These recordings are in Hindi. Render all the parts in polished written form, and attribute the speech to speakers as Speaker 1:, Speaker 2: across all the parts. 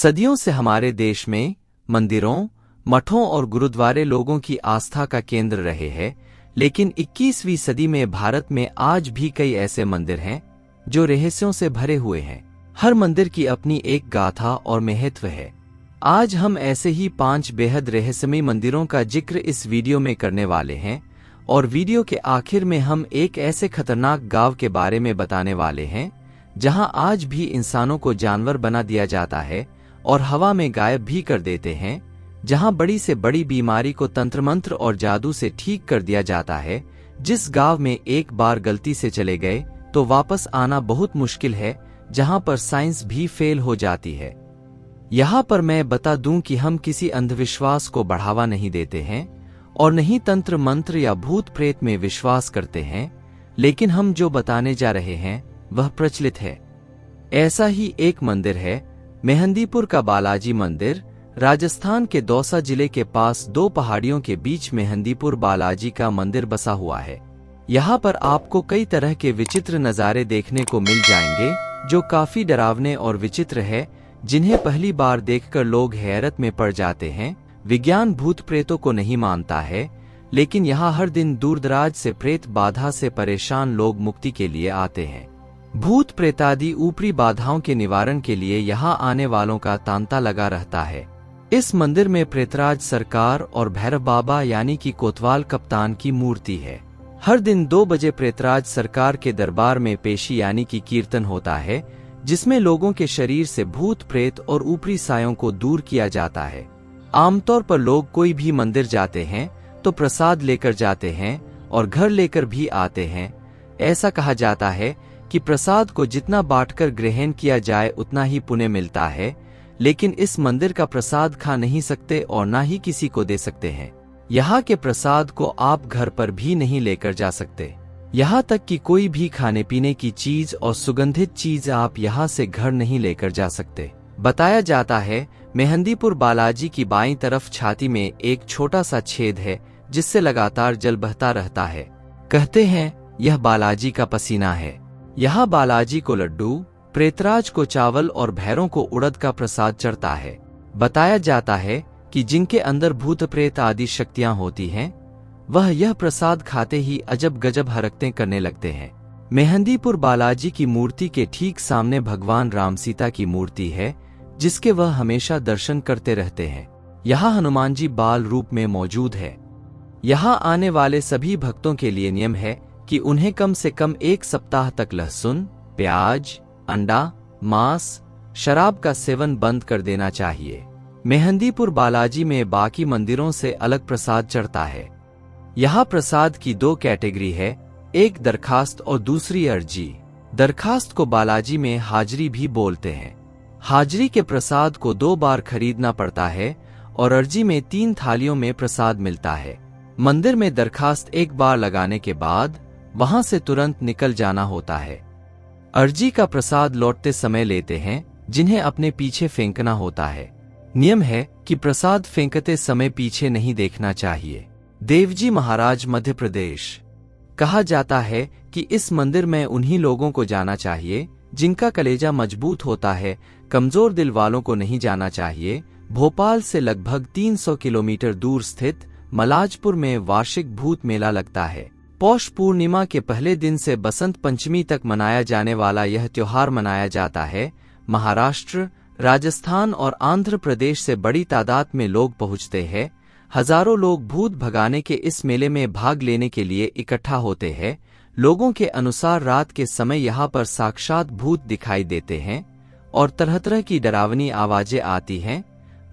Speaker 1: सदियों से हमारे देश में मंदिरों, मठों और गुरुद्वारे लोगों की आस्था का केंद्र रहे हैं, लेकिन 21वीं सदी में भारत में आज भी कई ऐसे मंदिर हैं जो रहस्यों से भरे हुए हैं। हर मंदिर की अपनी एक गाथा और महत्व है। आज हम ऐसे ही 5 बेहद रहस्यमयी मंदिरों का जिक्र इस वीडियो में करने वाले हैं और वीडियो के आखिर में हम एक ऐसे खतरनाक गांव के बारे में बताने वाले हैं जहां आज भी इंसानों को जानवर बना दिया जाता है और हवा में गायब भी कर देते हैं, जहां बड़ी से बड़ी बीमारी को तंत्र मंत्र और जादू से ठीक कर दिया जाता है। जिस गांव में एक बार गलती से चले गए तो वापस आना बहुत मुश्किल है, जहां पर साइंस भी फेल हो जाती है। यहां पर मैं बता दूं कि हम किसी अंधविश्वास को बढ़ावा नहीं देते हैं और नहीं तंत्र मंत्र या भूत प्रेत में विश्वास करते हैं, लेकिन हम जो बताने जा रहे हैं वह प्रचलित है। ऐसा ही एक मंदिर है मेहंदीपुर का बालाजी मंदिर। राजस्थान के दौसा जिले के पास 2 पहाड़ियों के बीच मेहंदीपुर बालाजी का मंदिर बसा हुआ है। यहाँ पर आपको कई तरह के विचित्र नज़ारे देखने को मिल जाएंगे जो काफी डरावने और विचित्र है, जिन्हें पहली बार देखकर लोग हैरत में पड़ जाते हैं। विज्ञान भूत प्रेतों को नहीं मानता है, लेकिन यहाँ हर दिन दूरदराज से प्रेत बाधा से परेशान लोग मुक्ति के लिए आते हैं। भूत प्रेतादि ऊपरी बाधाओं के निवारण के लिए यहाँ आने वालों का तांता लगा रहता है। इस मंदिर में प्रेतराज सरकार और भैरव बाबा यानी कि कोतवाल कप्तान की मूर्ति है। हर दिन 2 बजे प्रेतराज सरकार के दरबार में पेशी यानी कि कीर्तन होता है, जिसमें लोगों के शरीर से भूत प्रेत और ऊपरी सायों को दूर किया जाता है। आमतौर पर लोग कोई भी मंदिर जाते हैं तो प्रसाद लेकर जाते हैं और घर लेकर भी आते हैं। ऐसा कहा जाता है कि प्रसाद को जितना बांटकर ग्रहण किया जाए उतना ही पुण्य मिलता है, लेकिन इस मंदिर का प्रसाद खा नहीं सकते और ना ही किसी को दे सकते हैं। यहाँ के प्रसाद को आप घर पर भी नहीं लेकर जा सकते। यहाँ तक कि कोई भी खाने पीने की चीज और सुगंधित चीज आप यहाँ से घर नहीं लेकर जा सकते। बताया जाता है मेहंदीपुर बालाजी की बाईं तरफ छाती में एक छोटा सा छेद है, जिससे लगातार जल बहता रहता है। कहते हैं यह बालाजी का पसीना है। यहाँ बालाजी को लड्डू, प्रेतराज को चावल और भैरों को उड़द का प्रसाद चढ़ता है। बताया जाता है कि जिनके अंदर भूत प्रेत आदि शक्तियां होती हैं, वह यह प्रसाद खाते ही अजब गजब हरकतें करने लगते हैं। मेहंदीपुर बालाजी की मूर्ति के ठीक सामने भगवान राम सीता की मूर्ति है, जिसके वह हमेशा दर्शन करते रहते हैं। यहाँ हनुमान जी बाल रूप में मौजूद है। यहाँ आने वाले सभी भक्तों के लिए नियम है कि उन्हें कम से कम 1 सप्ताह तक लहसुन, प्याज, अंडा, मांस, शराब का सेवन बंद कर देना चाहिए। मेहंदीपुर बालाजी में बाकी मंदिरों से अलग प्रसाद चढ़ता है। यहाँ प्रसाद की 2 कैटेगरी है, एक दरखास्त और दूसरी अर्जी। दरखास्त को बालाजी में हाजरी भी बोलते हैं। हाजरी के प्रसाद को 2 बार खरीदना पड़ता है और अर्जी में 3 थालियों में प्रसाद मिलता है। मंदिर में दरखास्त एक बार लगाने के बाद वहां से तुरंत निकल जाना होता है। अर्जी का प्रसाद लौटते समय लेते हैं, जिन्हें अपने पीछे फेंकना होता है। नियम है कि प्रसाद फेंकते समय पीछे नहीं देखना चाहिए। देवजी महाराज मध्य प्रदेश। कहा जाता है कि इस मंदिर में उन्हीं लोगों को जाना चाहिए जिनका कलेजा मजबूत होता है, कमजोर दिल वालों को नहीं जाना चाहिए। भोपाल से लगभग 300 किलोमीटर दूर स्थित मलाजपुर में वार्षिक भूत मेला लगता है। पौष पूर्णिमा के पहले दिन से बसंत पंचमी तक मनाया जाने वाला यह त्योहार मनाया जाता है। महाराष्ट्र, राजस्थान और आंध्र प्रदेश से बड़ी तादाद में लोग पहुंचते हैं। हजारों लोग भूत भगाने के इस मेले में भाग लेने के लिए इकट्ठा होते हैं। लोगों के अनुसार रात के समय यहाँ पर साक्षात भूत दिखाई देते हैं और तरह तरह की डरावनी आवाजें आती हैं।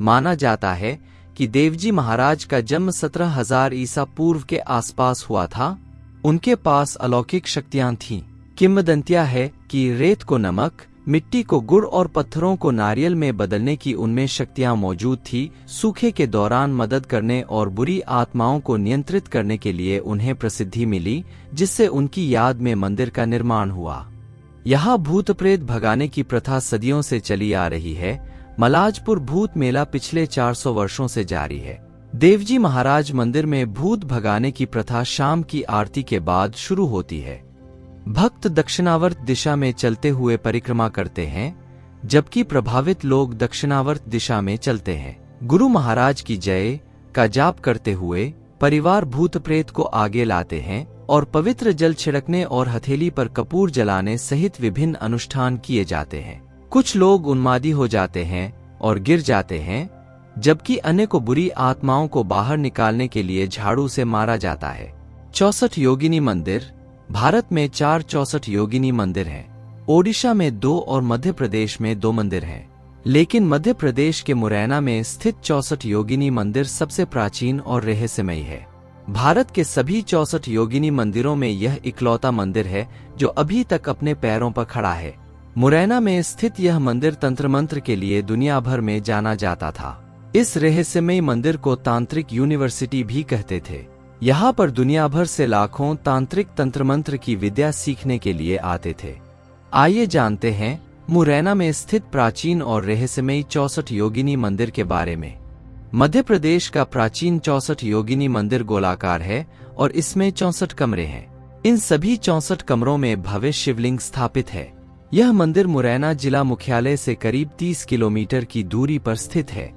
Speaker 1: माना जाता है कि देवजी महाराज का जन्म 17,000 ईसा पूर्व के आसपास हुआ था। उनके पास अलौकिक शक्तियां थीं। किंवदंतियां है कि रेत को नमक, मिट्टी को गुड़ और पत्थरों को नारियल में बदलने की उनमें शक्तियां मौजूद थी। सूखे के दौरान मदद करने और बुरी आत्माओं को नियंत्रित करने के लिए उन्हें प्रसिद्धि मिली, जिससे उनकी याद में मंदिर का निर्माण हुआ। यहाँ भूत प्रेत भगाने की प्रथा सदियों से चली आ रही है। मलाजपुर भूत मेला पिछले 400 वर्षों से जारी है। देवजी महाराज मंदिर में भूत भगाने की प्रथा शाम की आरती के बाद शुरू होती है। भक्त दक्षिणावर्त दिशा में चलते हुए परिक्रमा करते हैं। जबकि प्रभावित लोग दक्षिणावर्त दिशा में चलते हैं। गुरु महाराज की जय का जाप करते हुए परिवार भूत प्रेत को आगे लाते हैं और पवित्र जल छिड़कने और हथेली पर कपूर जलाने सहित विभिन्न अनुष्ठान किए जाते हैं। कुछ लोग उन्मादी हो जाते हैं और गिर जाते हैं, जबकि अन्य को बुरी आत्माओं को बाहर निकालने के लिए झाड़ू से मारा जाता है। 64 योगिनी मंदिर। भारत में 4 64 योगिनी मंदिर हैं। ओडिशा में 2 और मध्य प्रदेश में 2 मंदिर हैं, लेकिन मध्य प्रदेश के मुरैना में स्थित 64 योगिनी मंदिर सबसे प्राचीन और रहस्यमयी है। भारत के सभी 64 योगिनी मंदिरों में यह इकलौता मंदिर है जो अभी तक अपने पैरों पर खड़ा है। मुरैना में स्थित यह मंदिर तंत्र मंत्र के लिए दुनिया भर में जाना जाता था। इस रहस्यमयी मंदिर को तांत्रिक यूनिवर्सिटी भी कहते थे। यहाँ पर दुनिया भर से लाखों तांत्रिक तंत्र मंत्र की विद्या सीखने के लिए आते थे। आइए जानते हैं मुरैना में स्थित प्राचीन और रहस्यमयी 64 योगिनी मंदिर के बारे में। मध्य प्रदेश का प्राचीन 64 योगिनी मंदिर गोलाकार है और इसमें 64 कमरे हैं। इन सभी 64 कमरों में भव्य शिवलिंग स्थापित है। यह मंदिर मुरैना जिला मुख्यालय से करीब 30 किलोमीटर की दूरी पर स्थित है।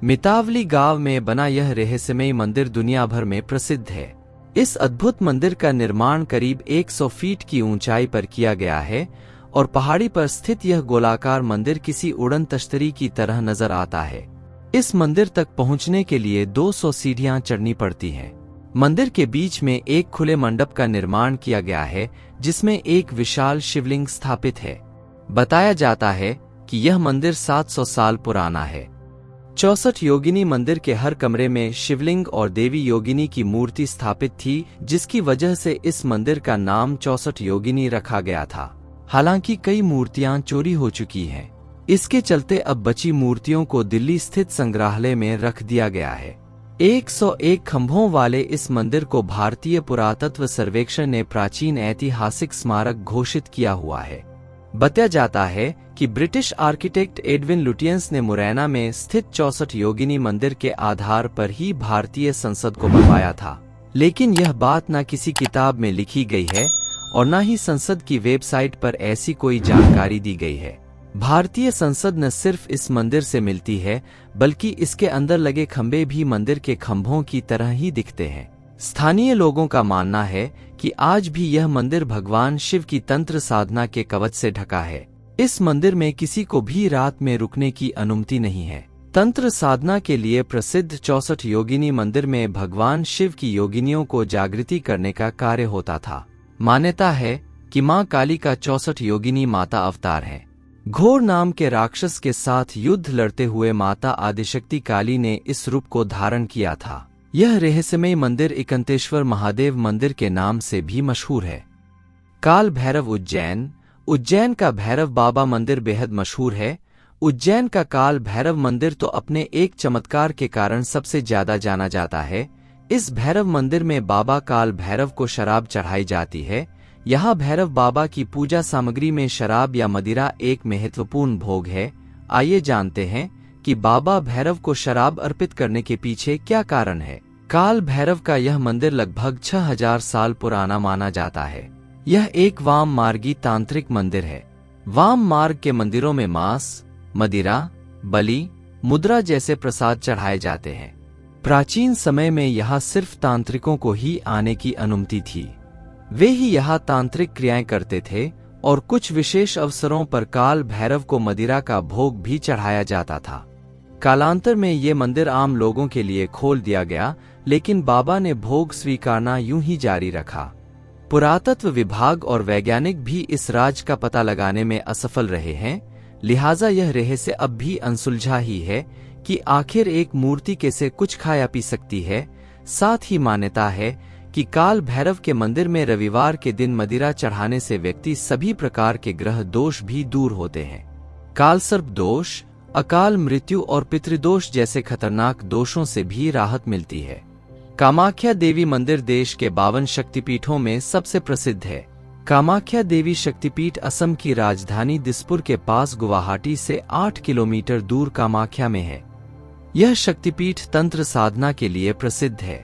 Speaker 1: मितावली गांव में बना यह रहस्यमयी मंदिर दुनिया भर में प्रसिद्ध है। इस अद्भुत मंदिर का निर्माण करीब 100 फीट की ऊंचाई पर किया गया है और पहाड़ी पर स्थित यह गोलाकार मंदिर किसी उड़न तश्तरी की तरह नजर आता है। इस मंदिर तक पहुंचने के लिए 200 सीढ़ियां चढ़नी पड़ती हैं। मंदिर के बीच में एक खुले मंडप का निर्माण किया गया है जिसमें एक विशाल शिवलिंग स्थापित है। बताया जाता है कि यह मंदिर 700 साल पुराना है। 64 योगिनी मंदिर के हर कमरे में शिवलिंग और देवी योगिनी की मूर्ति स्थापित थी, जिसकी वजह से इस मंदिर का नाम 64 योगिनी रखा गया था। हालांकि कई मूर्तियां चोरी हो चुकी हैं। इसके चलते अब बची मूर्तियों को दिल्ली स्थित संग्रहालय में रख दिया गया है। 101 खंभों वाले इस मंदिर को भारतीय पुरातत्व सर्वेक्षण ने प्राचीन ऐतिहासिक स्मारक घोषित किया हुआ है। बताया जाता है कि ब्रिटिश आर्किटेक्ट एडविन लुटियंस ने मुरैना में स्थित 64 योगिनी मंदिर के आधार पर ही भारतीय संसद को बनवाया था, लेकिन यह बात न किसी किताब में लिखी गई है और न ही संसद की वेबसाइट पर ऐसी कोई जानकारी दी गई है। भारतीय संसद न सिर्फ इस मंदिर से मिलती है, बल्कि इसके अंदर लगे खंभे भी मंदिर के खंभों की तरह ही दिखते हैं। स्थानीय लोगों का मानना है कि आज भी यह मंदिर भगवान शिव की तंत्र साधना के कवच से ढका है। इस मंदिर में किसी को भी रात में रुकने की अनुमति नहीं है। तंत्र साधना के लिए प्रसिद्ध 64 योगिनी मंदिर में भगवान शिव की योगिनियों को जागृति करने का कार्य होता था। मान्यता है कि मां काली का 64 योगिनी माता अवतार है। घोर नाम के राक्षस के साथ युद्ध लड़ते हुए माता आदिशक्ति काली ने इस रूप को धारण किया था। यह रहस्यमय मंदिर इकंतेश्वर महादेव मंदिर के नाम से भी मशहूर है। काल भैरव उज्जैन। उज्जैन का भैरव बाबा मंदिर बेहद मशहूर है। उज्जैन का काल भैरव मंदिर तो अपने एक चमत्कार के कारण सबसे ज्यादा जाना जाता है। इस भैरव मंदिर में बाबा काल भैरव को शराब चढ़ाई जाती है। यहाँ भैरव बाबा की पूजा सामग्री में शराब या मदिरा एक महत्वपूर्ण भोग है। आइए जानते हैं कि बाबा भैरव को शराब अर्पित करने के पीछे क्या कारण है। काल भैरव का यह मंदिर लगभग 6000 साल पुराना माना जाता है। यह एक वाम मार्गी तांत्रिक मंदिर है। वाम मार्ग के मंदिरों में मांस, मदिरा, बलि, मुद्रा जैसे प्रसाद चढ़ाए जाते हैं। प्राचीन समय में यहाँ सिर्फ तांत्रिकों को ही आने की अनुमति थी। वे ही यहाँ तांत्रिक क्रियाएं करते थे और कुछ विशेष अवसरों पर काल भैरव को मदिरा का भोग भी चढ़ाया जाता था। कालांतर में ये मंदिर आम लोगों के लिए खोल दिया गया, लेकिन बाबा ने भोग स्वीकारना यूं ही जारी रखा। पुरातत्व विभाग और वैज्ञानिक भी इस राज का पता लगाने में असफल रहे हैं, लिहाजा यह रहस्य अब भी अनसुलझा ही है कि आखिर एक मूर्ति कैसे कुछ खाया पी सकती है। साथ ही मान्यता है कि काल भैरव के मंदिर में रविवार के दिन मदिरा चढ़ाने से व्यक्ति सभी प्रकार के ग्रह दोष भी दूर होते हैं। काल सर्प दोष, अकाल मृत्यु और पितृदोष जैसे खतरनाक दोषों से भी राहत मिलती है। कामाख्या देवी मंदिर देश के 52 शक्तिपीठों में सबसे प्रसिद्ध है। कामाख्या देवी शक्तिपीठ असम की राजधानी दिसपुर के पास गुवाहाटी से 8 किलोमीटर दूर कामाख्या में है। यह शक्तिपीठ तंत्र साधना के लिए प्रसिद्ध है।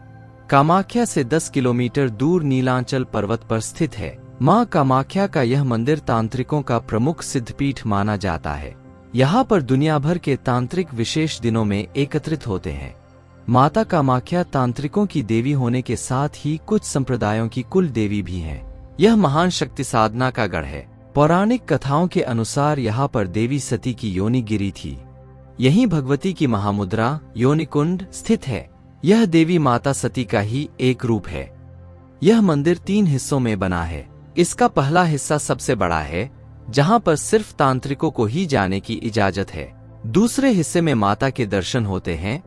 Speaker 1: कामाख्या से 10 किलोमीटर दूर नीलांचल पर्वत पर स्थित है। मां कामाख्या का यह मंदिर तांत्रिकों का प्रमुख सिद्धपीठ माना जाता है। यहाँ पर दुनिया भर के तांत्रिक विशेष दिनों में एकत्रित होते हैं। माता कामाख्या तांत्रिकों की देवी होने के साथ ही कुछ संप्रदायों की कुल देवी भी हैं। यह महान शक्ति साधना का गढ़ है। पौराणिक कथाओं के अनुसार यहाँ पर देवी सती की योनि गिरी थी। यहीं भगवती की महामुद्रा योनिकुंड स्थित है। यह देवी माता सती का ही एक रूप है। यह मंदिर 3 हिस्सों में बना है। इसका पहला हिस्सा सबसे बड़ा है, जहाँ पर सिर्फ तांत्रिकों को ही जाने की इजाजत है। दूसरे हिस्से में माता के दर्शन होते हैं,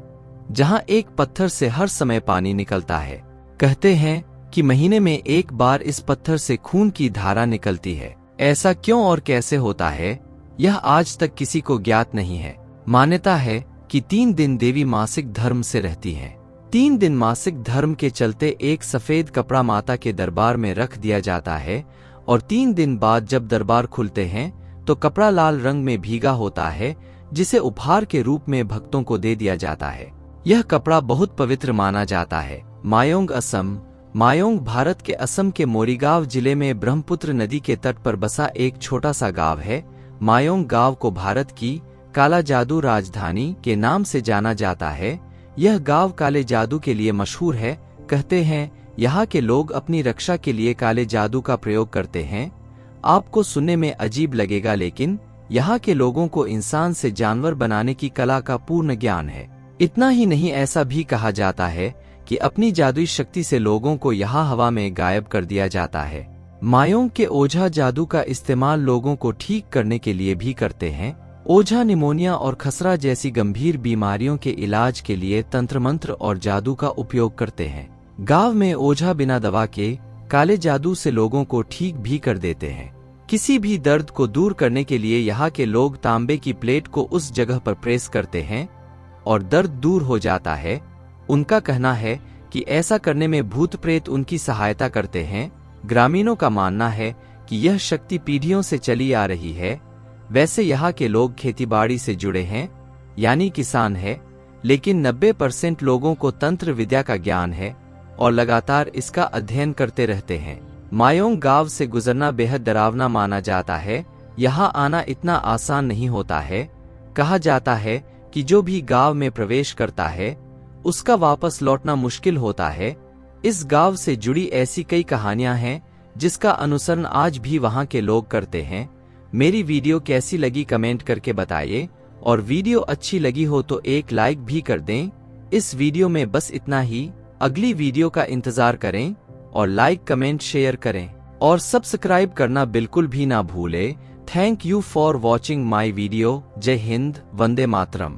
Speaker 1: जहाँ एक पत्थर से हर समय पानी निकलता है। कहते हैं कि महीने में एक बार इस पत्थर से खून की धारा निकलती है। ऐसा क्यों और कैसे होता है, यह आज तक किसी को ज्ञात नहीं है। मान्यता है कि 3 दिन देवी मासिक धर्म से रहती हैं। 3 दिन मासिक धर्म के चलते एक सफेद कपड़ा माता के दरबार में रख दिया जाता है और 3 दिन बाद जब दरबार खुलते हैं तो कपड़ा लाल रंग में भीगा होता है, जिसे उपहार के रूप में भक्तों को दे दिया जाता है। यह कपड़ा बहुत पवित्र माना जाता है। मायोंग असम। मायोंग भारत के असम के मोरीगांव जिले में ब्रह्मपुत्र नदी के तट पर बसा एक छोटा सा गांव है। मायोंग गांव को भारत की काला जादू राजधानी के नाम से जाना जाता है। यह गांव काले जादू के लिए मशहूर है। कहते हैं यहाँ के लोग अपनी रक्षा के लिए काले जादू का प्रयोग करते हैं। आपको सुनने में अजीब लगेगा, लेकिन यहाँ के लोगों को इंसान से जानवर बनाने की कला का पूर्ण ज्ञान है। इतना ही नहीं, ऐसा भी कहा जाता है कि अपनी जादुई शक्ति से लोगों को यहाँ हवा में गायब कर दिया जाता है। मायोंग के ओझा जादू का इस्तेमाल लोगों को ठीक करने के लिए भी करते हैं। ओझा निमोनिया और खसरा जैसी गंभीर बीमारियों के इलाज के लिए तंत्र मंत्र और जादू का उपयोग करते हैं। गांव में ओझा बिना दवा के काले जादू से लोगों को ठीक भी कर देते हैं। किसी भी दर्द को दूर करने के लिए यहाँ के लोग तांबे की प्लेट को उस जगह पर प्रेस करते हैं और दर्द दूर हो जाता है। उनका कहना है कि ऐसा करने में भूत प्रेत उनकी सहायता करते हैं। ग्रामीणों का मानना है कि यह शक्ति पीढ़ियों से चली आ रही है। वैसे यहाँ के लोग खेतीबाड़ी से जुड़े हैं, यानी किसान है, लेकिन 90% लोगों को तंत्र विद्या का ज्ञान है और लगातार इसका अध्ययन करते रहते हैं। मायोंग गांव से गुजरना बेहद डरावना माना जाता है। यहाँ आना इतना आसान नहीं होता है। कहा जाता है कि जो भी गांव में प्रवेश करता है उसका वापस लौटना मुश्किल होता है। इस गांव से जुड़ी ऐसी कई कहानियां हैं जिसका अनुसरण आज भी वहां के लोग करते हैं। मेरी वीडियो कैसी लगी कमेंट करके बताइए, और वीडियो अच्छी लगी हो तो एक लाइक भी कर दें। इस वीडियो में बस इतना ही। अगली वीडियो का इंतजार करें और लाइक कमेंट शेयर करें और सब्सक्राइब करना बिल्कुल भी ना भूलें। Thank you for watching my video. जय हिंद, वंदे मातरम।